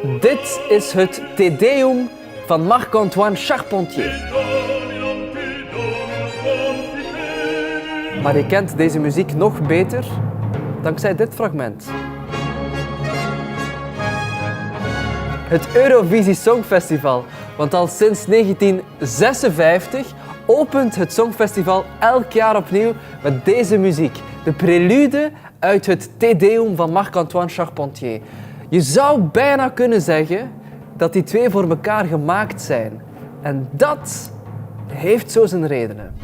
Dit is het Te Deum van Marc-Antoine Charpentier. Maar je kent deze muziek nog beter dankzij dit fragment. Het Eurovisie Songfestival, want al sinds 1956 opent het Songfestival elk jaar opnieuw met deze muziek. De prelude uit het Te Deum van Marc-Antoine Charpentier. Je zou bijna kunnen zeggen dat die twee voor elkaar gemaakt zijn. En dat heeft zo zijn redenen.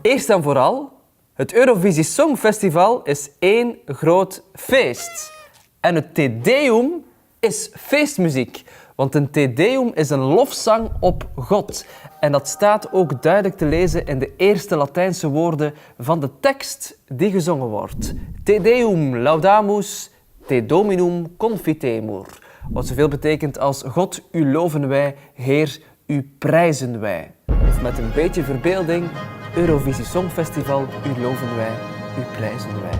Eerst en vooral, het Eurovisie Songfestival is één groot feest. En het Te Deum is feestmuziek. Want een Te Deum is een lofzang op God. En dat staat ook duidelijk te lezen in de eerste Latijnse woorden van de tekst die gezongen wordt. Te Deum laudamus, te Dominum confitemur. Wat zoveel betekent als God, u loven wij, Heer, u prijzen wij. Of met een beetje verbeelding, Eurovisie Songfestival, u loven wij, u prijzen wij.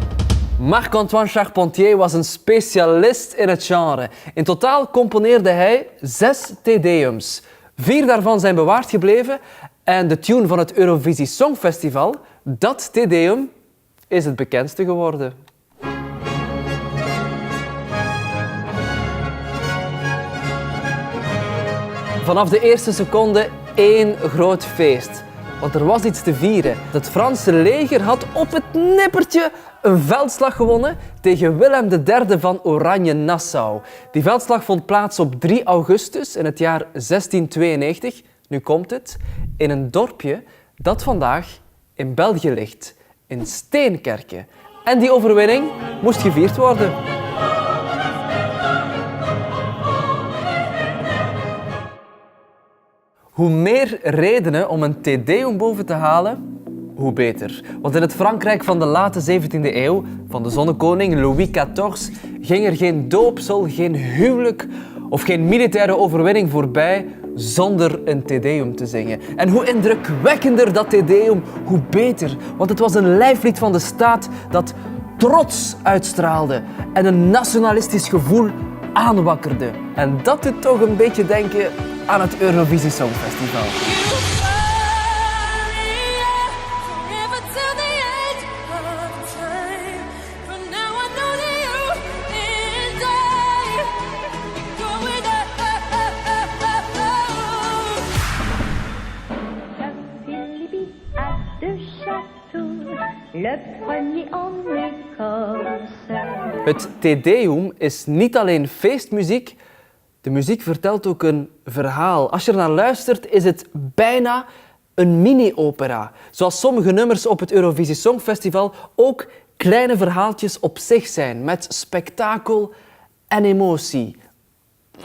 Marc-Antoine Charpentier was een specialist in het genre. In totaal componeerde hij 6 Te Deums. 4 daarvan zijn bewaard gebleven en de tune van het Eurovisie Songfestival, dat Te Deum, is het bekendste geworden. Vanaf de eerste seconde één groot feest. Want er was iets te vieren. Het Franse leger had op het nippertje een veldslag gewonnen tegen Willem III van Oranje-Nassau. Die veldslag vond plaats op 3 augustus in het jaar 1692. Nu komt het. In een dorpje dat vandaag in België ligt. In Steenkerke. En die overwinning moest gevierd worden. Hoe meer redenen om een Te Deum boven te halen, hoe beter. Want in het Frankrijk van de late 17e eeuw, van de zonnekoning Louis XIV, ging er geen doopsel, geen huwelijk of geen militaire overwinning voorbij zonder een Te Deum te zingen. En hoe indrukwekkender dat Te Deum, hoe beter. Want het was een lijflied van de staat dat trots uitstraalde en een nationalistisch gevoel aanwakkerde. En dat doet toch een beetje denken aan het Eurovisie Songfestival. Het Te Deum is niet alleen feestmuziek, de muziek vertelt ook een verhaal. Als je er naar luistert, is het bijna een mini-opera. Zoals sommige nummers op het Eurovisie Songfestival ook kleine verhaaltjes op zich zijn, met spektakel en emotie.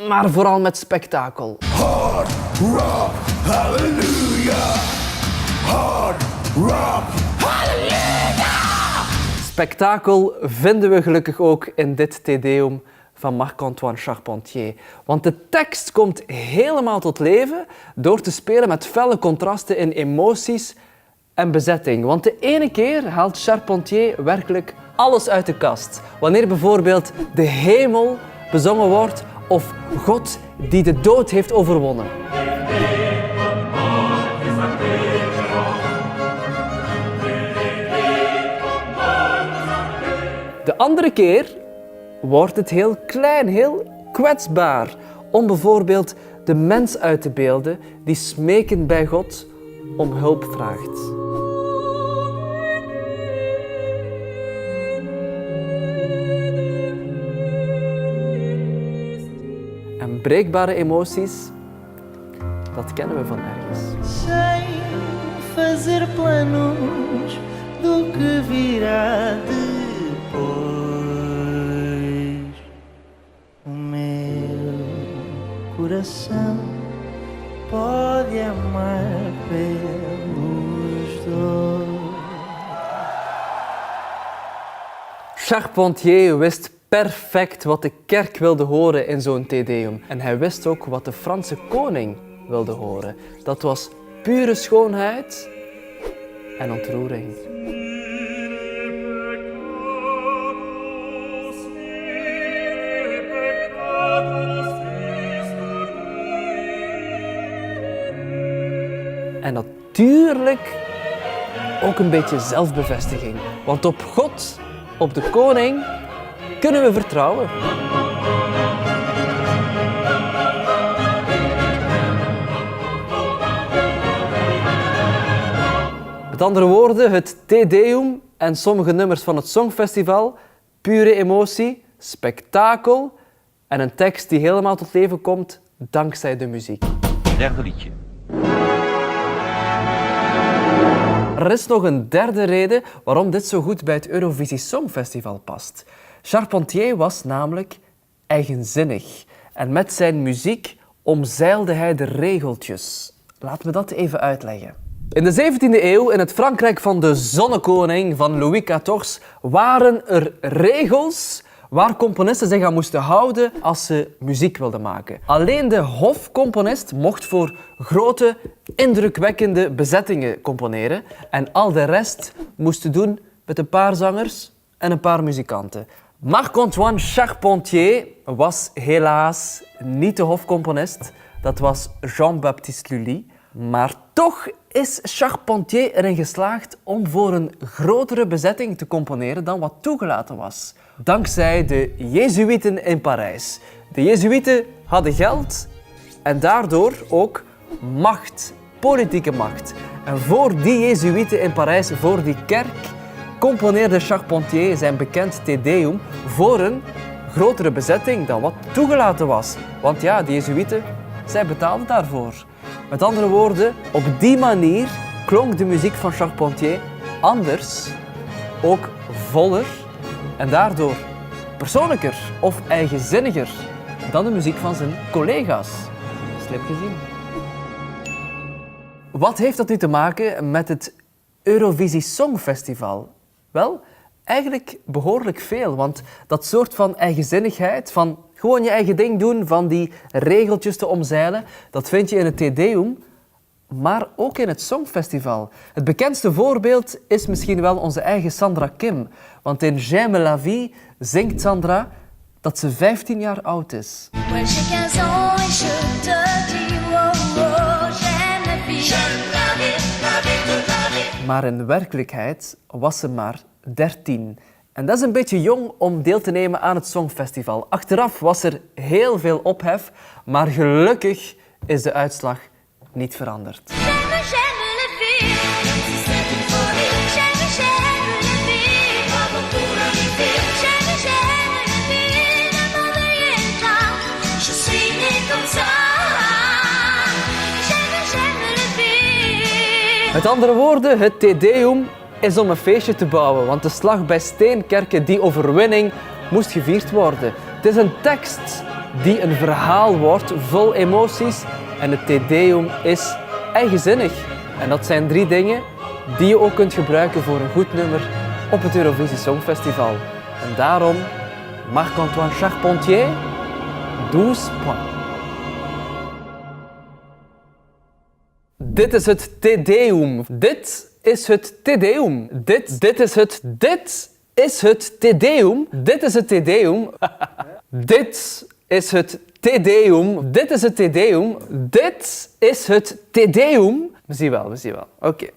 Maar vooral met spektakel. Hard rock, hallelujah. Hard rock, hallelujah. Spektakel vinden we gelukkig ook in dit Te Deum van Marc-Antoine Charpentier. Want de tekst komt helemaal tot leven door te spelen met felle contrasten in emoties en bezetting. Want de ene keer haalt Charpentier werkelijk alles uit de kast. Wanneer bijvoorbeeld de hemel bezongen wordt of God die de dood heeft overwonnen. De andere keer wordt het heel klein, heel kwetsbaar. Om bijvoorbeeld de mens uit te beelden die smekend bij God om hulp vraagt. En breekbare emoties, dat kennen we van ergens. Sem fazer planos do que virá depois. O meu coração pode amar pelos dois. Charpentier wist perfect wat de kerk wilde horen in zo'n Te Deum. En hij wist ook wat de Franse koning wilde horen. Dat was pure schoonheid en ontroering. En natuurlijk ook een beetje zelfbevestiging. Want op God, op de koning, kunnen we vertrouwen. Met andere woorden, het Te Deum en sommige nummers van het Songfestival, pure emotie, spektakel en een tekst die helemaal tot leven komt dankzij de muziek. Derde liedje. Er is nog een derde reden waarom dit zo goed bij het Eurovisie Songfestival past. Charpentier was namelijk eigenzinnig. En met zijn muziek omzeilde hij de regeltjes. Laten we dat even uitleggen. In de 17e eeuw, in het Frankrijk van de zonnekoning van Louis XIV, waren er regels waar componisten zich aan moesten houden als ze muziek wilden maken. Alleen de hofcomponist mocht voor grote, indrukwekkende bezettingen componeren en al de rest moesten doen met een paar zangers en een paar muzikanten. Marc-Antoine Charpentier was helaas niet de hofcomponist, dat was Jean-Baptiste Lully. Maar toch is Charpentier erin geslaagd om voor een grotere bezetting te componeren dan wat toegelaten was. Dankzij de Jezuïeten in Parijs. De Jezuïeten hadden geld en daardoor ook macht, politieke macht. En voor die Jezuïeten in Parijs, voor die kerk, componeerde Charpentier zijn bekend Te Deum voor een grotere bezetting dan wat toegelaten was. Want ja, de Jezuïeten, zij betaalden daarvoor. Met andere woorden, op die manier klonk de muziek van Charpentier anders, ook voller en daardoor persoonlijker of eigenzinniger dan de muziek van zijn collega's. Slim gezien. Wat heeft dat nu te maken met het Eurovisie Songfestival? Wel, eigenlijk behoorlijk veel, want dat soort van eigenzinnigheid, van gewoon je eigen ding doen, van die regeltjes te omzeilen, dat vind je in het Te Deum, maar ook in het Songfestival. Het bekendste voorbeeld is misschien wel onze eigen Sandra Kim, want in J'aime la vie zingt Sandra dat ze 15 jaar oud is. Moi j'ai 15 ans et je te dis oh oh j'aime la vie. J'aime la vie toute la vie. Maar in werkelijkheid was ze maar 13. En dat is een beetje jong om deel te nemen aan het Songfestival. Achteraf was er heel veel ophef, maar gelukkig is de uitslag niet veranderd. J'aime la vie. C'est une folie. J'aime la vie. Bravo pour la vie. J'aime la vie. Le monde est là. Je suis née comme ça. J'aime la vie. Met andere woorden, het Te Deum is om een feestje te bouwen, want de slag bij Steenkerke, die overwinning, moest gevierd worden. Het is een tekst die een verhaal wordt, vol emoties, en het Te Deum is eigenzinnig. En dat zijn 3 dingen die je ook kunt gebruiken voor een goed nummer op het Eurovisie Songfestival. En daarom, Marc-Antoine Charpentier, 12 points. Dit is het Te Deum. Dit is het Te Deum. Dit is het Te Deum. Dit is het Te Deum. Dit is het Te Deum. Dit is het Te Deum. Dit is het Te Deum. We zien wel. Oké.